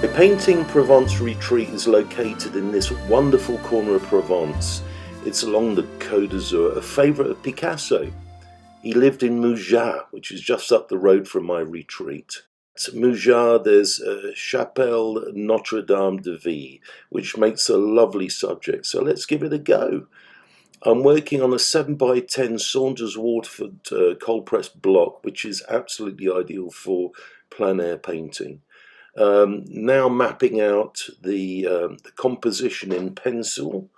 The painting Provence retreat is located in this wonderful corner of Provence. It's along the Côte d'Azur, a favourite of Picasso. He lived in Mougins, which is just up the road from my retreat. At Mougins, there's a Chapelle Notre-Dame de Vie, which makes a lovely subject, so let's give it a go. I'm working on a 7x10 Saunders Waterford cold pressed block, which is absolutely ideal for plein air painting. Now mapping out the composition in pencil,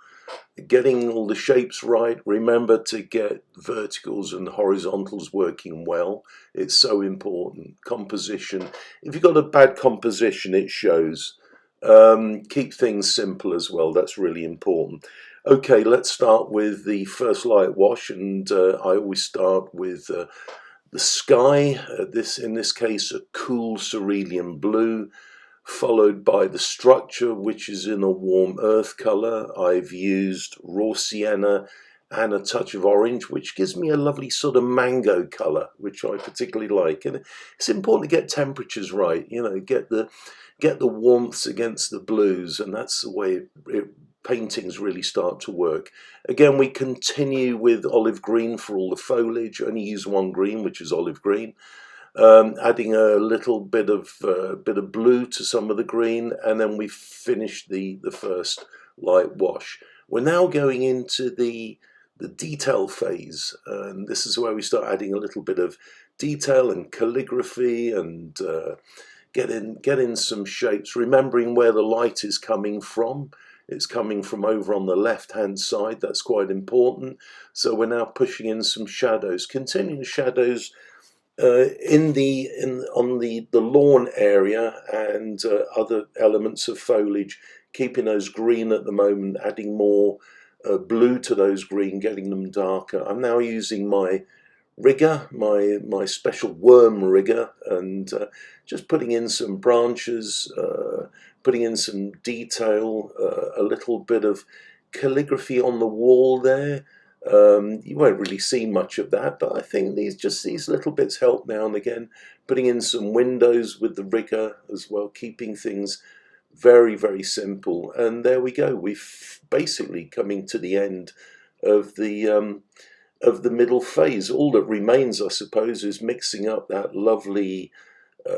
getting all the shapes right. Remember to get verticals and horizontals working well. It's so important. Composition. If you've got a bad composition, it shows. Keep things simple as well. That's really important. Okay, let's start with the first light wash, and I always start with the sky, in this case a cool cerulean blue, followed by the structure, which is in a warm earth colour. I've used raw sienna and a touch of orange, which gives me a lovely sort of mango colour, which I particularly like. And it's important to get temperatures right, you know, get the warmths against the blues, and that's the way paintings really start to work. Again, we continue with olive green for all the foliage. Only use one green, which is olive green. Adding a little bit of blue to some of the green, and then we finished the first light wash. We're now going into the detail phase, and this is where we start adding a little bit of detail and calligraphy and get in some shapes, remembering where the light is coming from. It's coming from over on the left-hand side. That's quite important. So we're now pushing in some shadows, continuing shadows on the lawn area and other elements of foliage, keeping those green at the moment, adding more blue to those green, getting them darker. I'm now using my rigger, my special worm rigger, and just putting in some branches, putting in some detail, a little bit of calligraphy on the wall there. You won't really see much of that, but I think these little bits help now and again. Putting in some windows with the rigger as well, keeping things very, very simple. And there we go. We've basically coming to the end of the middle phase. All that remains, I suppose, is mixing up that lovely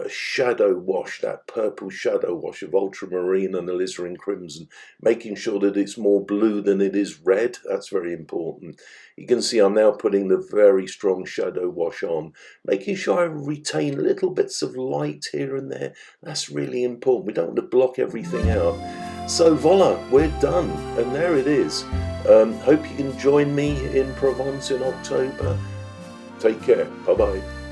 shadow wash, that purple shadow wash of ultramarine and alizarin crimson, making sure that it's more blue than it is red. That's very important. You can see I'm now putting the very strong shadow wash on, making sure I retain little bits of light here and there. That's really important. We don't want to block everything out. So voila, we're done, and there it is. Hope you can join me in Provence in October. Take care. Bye-bye.